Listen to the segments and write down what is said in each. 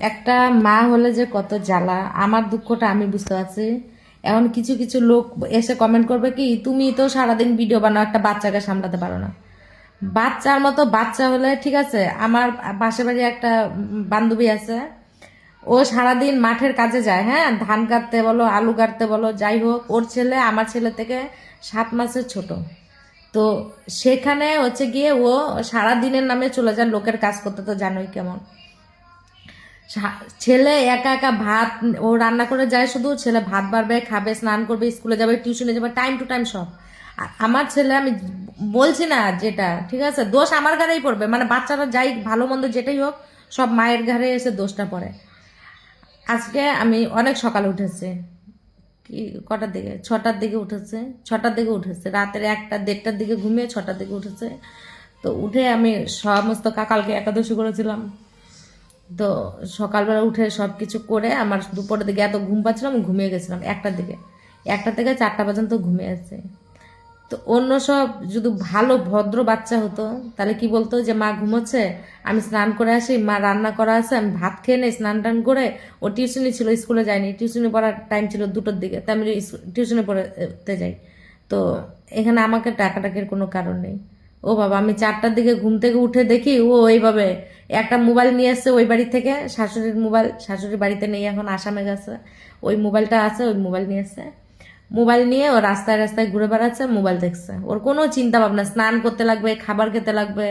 একটা মা হলে যে কত জ্বালা, আমার দুঃখটা আমি বুঝতে পারছি। এখন কিছু কিছু লোক এসে কমেন্ট করবে কি, তুমি তো সারাদিন ভিডিও বানাও, একটা বাচ্চাকে সামলাতে পারো না। বাচ্চার মতো বাচ্চা হলে ঠিক আছে। আমার পাশে বাড়ি একটা বান্ধবী আছে, ও সারাদিন মাঠের কাজে যায়, হ্যাঁ, ধান কাটতে বলো, আলু কাটতে বলো, যাই হোক। ওর ছেলে আমার ছেলে থেকে 7 মাসের ছোট। তো সেখানে হচ্ছে গিয়ে ও সারা দিনের নামে চলে যায় লোকের কাজ করতে, তো জানোই কেমন। ছেলে একা একা ভাত, ও রান্না করে যায়, শুধু ছেলে ভাত বাড়বে, খাবে, স্নান করবে, স্কুলে যাবে, টিউশনে যাবে, টাইম টু টাইম সব। আর আমার ছেলে, আমি বলছি না যেটা ঠিক আছে, দোষ আমার ঘাড়েই পড়বে, মানে বাচ্চারা যাই ভালো মন্দ যেটাই হোক, সব মায়ের ঘাড়ে এসে দোষটা পড়ে। আজকে আমি অনেক সকালে উঠেছি, কি কটার দিকে, 6টার দিকে উঠেছে। 6টার দিকে উঠেছে, রাতের 1টা 1:30টার দিকে ঘুমিয়ে 6টার দিকে উঠেছে। তো উঠে আমি সমস্ত কালকে একাদশী করেছিলাম। তো সকালবেলা উঠে সব কিছু করে আমার দুপুরের দিকে এত ঘুম পাচ্ছিলাম, আমি ঘুমিয়ে গেছিলাম 1টার দিকে। 1টা থেকে 4টা পর্যন্ত ঘুমিয়ে আছে। তো অন্য সব যদি ভালো ভদ্র বাচ্চা হতো, তাহলে কি বলতো যে মা ঘুমোচ্ছে, আমি স্নান করে আসি, মা রান্না করা আছে, আমি ভাত খেয়ে নেই, স্নান টান করে। ও টিউশনি ছিল, স্কুলে যায়নি, টিউশনি পড়ার টাইম ছিল 2টোর দিকে, তাই আমি টিউশনে পড়তে যাই। তো এখানে আমাকে টাকাটাকির কোনো কারণ নেই। ও বাবা, আমি 4টার দিকে ঘুম থেকে উঠে দেখি ও এইভাবে একটা মোবাইল নিয়ে এসছে ওই বাড়ি থেকে, শাশুড়ির মোবাইল, শাশুড়ির বাড়িতে নেই, এখন আসামে গেছে। ওই মোবাইলটা আছে, ওই মোবাইল নিয়ে এসছে। মোবাইল নিয়ে ও রাস্তায় রাস্তায় ঘুরে বেড়াচ্ছে, মোবাইল দেখছে। ওর কোনো চিন্তা ভাবনা, স্নান করতে লাগবে, খাবার খেতে লাগবে,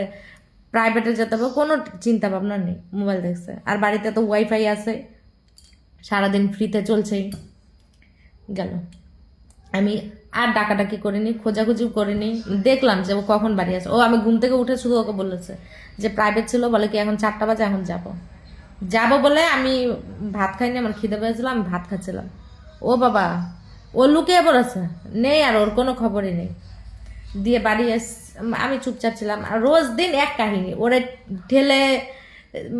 প্রাইভেটে যেতে হবে, কোনো চিন্তা ভাবনা নেই, মোবাইল দেখছে। আর বাড়িতে তো ওয়াইফাই আছে, সারাদিন ফ্রিতে চলছেই। গেল। আমি আর ডাকাডাকি করিনি, খোঁজাখুঁজি করিনি, দেখলাম যে ও কখন বাড়ি আসে। ও আমি ঘুম থেকে উঠে শুধু ওকে বলেছে যে প্রাইভেট ছিল, বলে কি এখন 4টা বাজে, এখন যাব। যাব বলে আমি ভাত খাইনি, আমার খিদে পেয়েছিল, আমি ভাত খাচ্ছিলাম। ও বাবা, ও লুকিয়ে পড়েছে, নেই আর ওর কোনো খবরই নেই। দিয়ে বাড়ি আমি চুপচাপ ছিলাম। আর রোজ দিন এক কাহিনী, ওরে ঠেলে,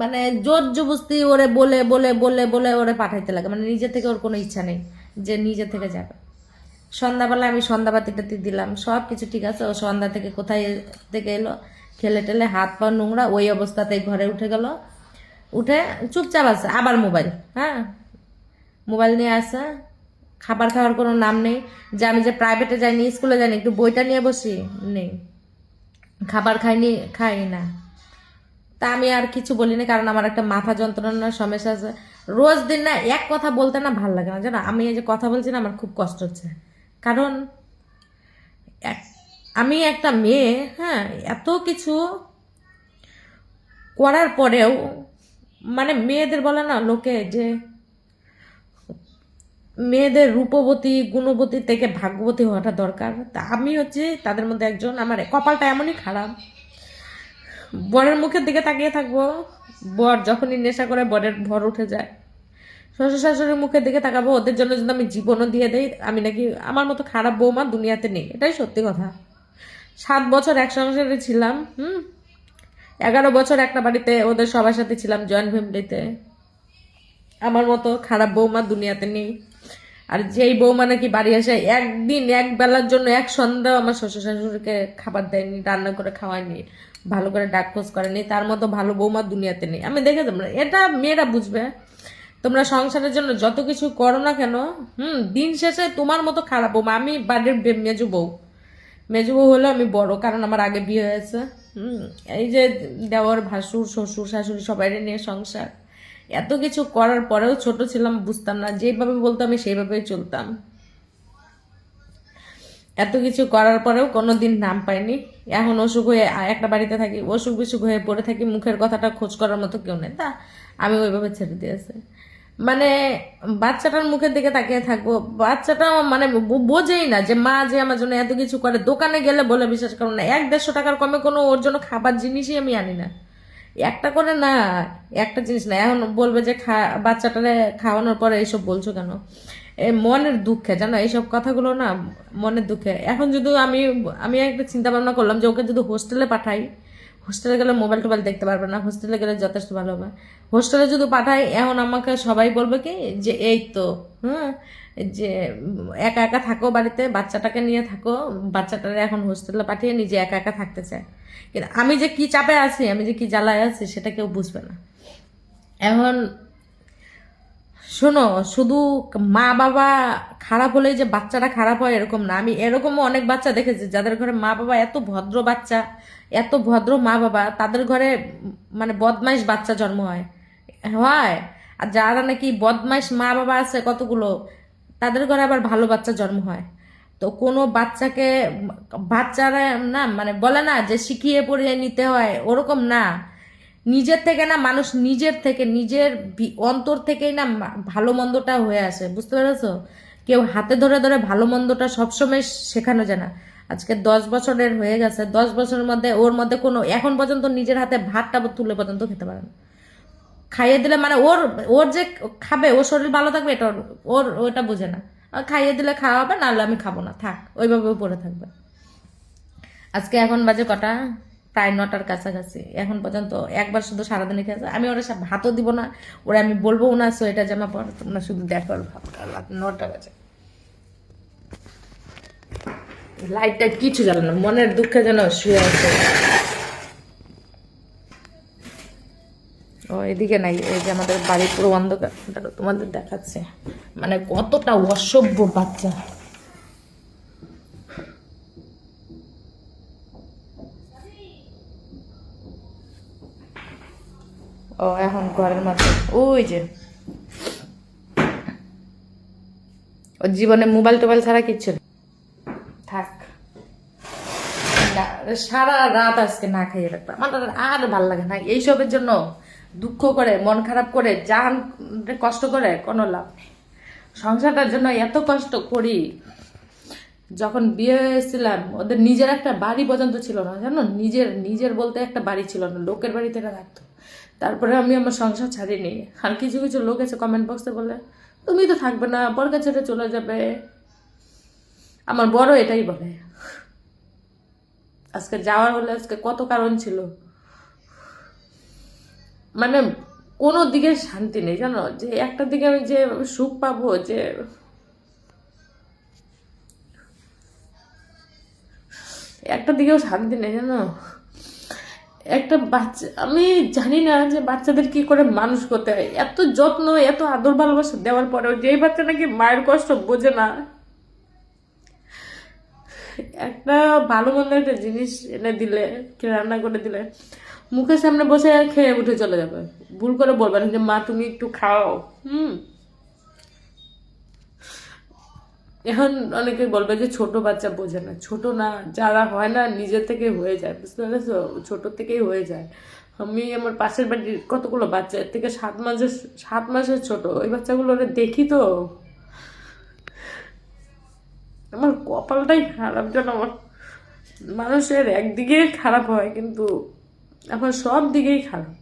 মানে জোর জবস্তি ওরে বলে বলে বলে বলে ওরে পাঠাইতে লাগে, মানে নিজে থেকে ওর কোনো ইচ্ছা নেই যে নিজে থেকে যাবে। সন্ধ্যাবেলা আমি সন্ধ্যাবাতি টাতি দিলাম, সব কিছু ঠিক আছে। ও সন্ধ্যা থেকে কোথায় থেকে এলো, খেলে টেলে হাত পা নোংরা, ওই অবস্থাতেই ঘরে উঠে গেল। উঠে চুপচাপ আছে, আবার মোবাইল, হ্যাঁ, মোবাইল নিয়ে আসে। খাবার খাওয়ার কোনো নাম নেই, যে আমি যে প্রাইভেটে যাইনি, স্কুলে যাইনি, একটু বইটা নিয়ে বসি, নেই। খাবার খাইনি, খাই না। তা আমি আর কিছু বলিনি, কারণ আমার একটা মাথা যন্ত্রণার সমস্যা আছে। রোজ দিন না এক কথা বলতে না ভাল লাগে না, জানো। আমি এই যে কথা বলছি না, আমার খুব কষ্ট হচ্ছে। কারণ এক- আমি একটা মেয়ে, হ্যাঁ, এত কিছু করার পরেও, মানে মেয়েদের বলে না লোকে যে মেয়েদের রূপবতী গুণবতী থেকে ভাগ্যবতী হওয়াটা দরকার, তা আমি হচ্ছে তাদের মধ্যে একজন। আমার কপালটা এমনই খারাপ, বরের মুখের দিকে তাকিয়ে থাকবো, বর যখনই নেশা করে বরের ভর উঠে যায়। শ্বশুর শাশুড়ির মুখের দিকে তাকাবো, ওদের জন্য যদি আমি জীবনও দিয়ে দেই, আমি নাকি আমার মতো খারাপ বৌমা দুনিয়াতে নেই, এটাই সত্যি কথা। 7 বছর এক সংসারে ছিলাম, 11 বছর একটা বাড়িতে ওদের সবার সাথে ছিলাম, জয়েন্ট ফ্যামিলিতে। আমার মতো খারাপ বৌমা দুনিয়াতে নেই। আর যেই বৌমা নাকি বাড়ি আসে একদিন এক বেলার জন্য, এক সন্ধ্যাও আমার শ্বশুর শাশুড়িকে খাবার দেয়নি, রান্না করে খাওয়ায়নি, ভালো করে ডাক খোঁজ করেনি, তার মতো ভালো বৌমা দুনিয়াতে নেই। আমি দেখে, তোমরা এটা মেয়েরা বুঝবে। তোমরা সংসারের জন্য যত কিছু করো না কেন, দিন শেষে তোমার মতো খারাপ বৌমা, আমি বাড়ির মেজো বউ। মেজো বউ হলো আমি বড়, কারণ আমার আগে বিয়ে হয়েছে। এই যে দেওয়ার ভাসুর শ্বশুর শাশুড়ি সবাই নিয়ে সংসার, এত কিছু করার পরেও ছোট ছিলাম, বুঝতাম না, যেভাবে বলতো আমি সেইভাবেই চলতাম। এত কিছু করার পরেও কোনোদিন নাম পাইনি। এখন অসুখ হয়ে একটা বাড়িতে থাকি, অসুখ বিসুখ হয়ে পড়ে থাকি, মুখের কথাটা খোঁজ করার মতো কেউ নেই, তা আমি ওইভাবে ছেড়ে দিয়েছি। মানে বাচ্চাটার মুখের দিকে তাকিয়ে থাকবো, বাচ্চাটা মানে বোঝেই না যে মা যে আমার জন্য এত কিছু করে। দোকানে গেলে বলে, বিশ্বাস করো না, 100-150 টাকার কমে কোনো ওর জন্য খাবার জিনিসই আমি আনি না। একটা করে না, একটা জিনিস না। এখন বলবে যে বাচ্চাটারে খাওয়ানোর পরে এইসব বলছো কেন, মনের দুঃখে, জানো, এইসব কথাগুলো না মনের দুঃখে। এখন যদি আমি আমি একটা চিন্তা ভাবনা করলাম যে ওকে যদি হোস্টেলে পাঠাই, হোস্টেলে গেলে মোবাইল টোবাইল দেখতে পারবে না, হোস্টেলে গেলে যথেষ্ট ভালো হবে। হোস্টেলে যদি পাঠাই, এখন আমাকে সবাই বলবে কি যে এই তো, হ্যাঁ, যে একা একা থাকো বাড়িতে, বাচ্চাটাকে নিয়ে থাকো, বাচ্চাটারে এখন হোস্টেলে পাঠিয়ে নিজে একা একা থাকতে চায়। কিন্তু আমি যে কি চাপে আছি, আমি যে কি জ্বালায় আছি, সেটা কেউ বুঝবে না। এখন শোনো, শুধু মা বাবা খারাপ হলেই যে বাচ্চারা খারাপ হয় এরকম না। আমি এরকমও অনেক বাচ্চা দেখেছি যাদের ঘরে মা বাবা এত ভদ্র বাচ্চা, এত ভদ্র মা বাবা, তাদের ঘরে মানে বদমাইশ বাচ্চা জন্ম হয় হয়। আর যারা নাকি বদমাইশ মা বাবা আছে কতগুলো, তাদের ঘরে আবার ভালো বাচ্চা জন্ম হয়। তো কোনো বাচ্চাকে বাচ্চারা না মানে বলে না যে শিখিয়ে পড়িয়ে নিতে হয়, ওরকম না। নিজের থেকে না, মানুষ নিজের থেকে, নিজের অন্তর থেকেই না ভালো মন্দটা হয়ে আসে, বুঝতে পেরেছো? কেউ হাতে ধরে ধরে ভালো মন্দটা সবসময় শেখানো যায় না। আজকে 10 বছরের হয়ে গেছে, 10 বছরের মধ্যে ওর মধ্যে কোনো এখন পর্যন্ত নিজের হাতে ভাতটা তুলে পর্যন্ত খেতে পারে না। খাইয়ে দিলে মানে ওর ওর যে খাবে, ওর শরীর ভালো থাকবে এটা ওর ওটা বোঝে না। খাইয়ে দিলে খাওয়া হবে, নাহলে আমি খাবো না, থাক ওইভাবে পড়ে থাকবে। আজকে এখন বাজে কটা, প্রায় 9টার কাছাকাছি, এখন পর্যন্ত একবার শুধু সারাদিনে খেয়েছে। আমি ওরা সব ভাতও দিব না, ওরা আমি বলবো না সোয়েটার জামা পর, তোমরা শুধু দেখো আর ভাতটা। রাত 9টা বাজে, লাইটটা কিছু জানো না, মনের দুঃখে যেন শুয়ে আছে। ও এদিকে নাই, এই যে আমাদের বাড়ি পুরো অন্ধকার, তোমাদের দেখাচ্ছে মানে কতটা অসভ্য বাচ্চা। ও এখন ঘরের মধ্যে, ওই যে ওর জীবনে মোবাইল টোবাইল ছাড়া কিচ্ছু নেই। থাক, সারা রাত আজকে না খাইয়ে রাখবে, আমার আর ভাল লাগে না এইসবের জন্য। দুঃখ করে, মন খারাপ করে, জান কষ্ট করে কোনো লাভ নেই। সংসারটার জন্য এত কষ্ট করি। যখন বিয়ে হয়েছিলাম ওদের নিজের একটা বাড়ি পর্যন্ত ছিল না, জানো? নিজের নিজের বলতে একটা বাড়ি ছিল না, লোকের বাড়িতে এরা রাখতো। তারপরে আমি আমার সংসার ছাড়িনি। আর কিছু কিছু লোক এসে কমেন্ট বক্সে বলে তুমি তো থাকবে না, বরকে ছেড়ে চলে যাবে। আমার বড় এটাই বলে। আজকে যাওয়ার হলে আজকে কত কারণ ছিল, মানে কোনো দিকে শান্তি নেই, জানো? যে একটা দিকে আমি যে সুখ পাবো, যে একটা দিকেও শান্তি নেই, জানো? একটা বাচ্চা, আমি জানি না যে বাচ্চাদের কি করে মানুষ করতে হয়, এত যত্ন এত আদর ভালোবাসা দেওয়ার পরেও যেই বাচ্চা নাকি মায়ের কষ্ট বোঝে না, একটা ভালো মন্দ একটা জিনিস এনে দিলে, কি রান্না করে দিলে মুখের সামনে বসে খেয়ে উঠে চলে যাবে। ভুল করে বলবেন যে মা তুমি একটু খাও। এখন অনেকে বলবে যে ছোট বাচ্চা বোঝে না, ছোট না, যারা হয় না নিজে থেকে হয়ে যায়, বুঝতে পেরেছো? ছোট থেকেই হয়ে যায়। আমি আমার পাশের বাড়ির কতগুলো বাচ্চা এর থেকে 7 মাসের ছোট, ওই বাচ্চাগুলো দেখি তো আমার কপালটাই খারাপ, যেন আমার মানুষের একদিকে খারাপ হয় কিন্তু আমার সব দিকেই খারাপ।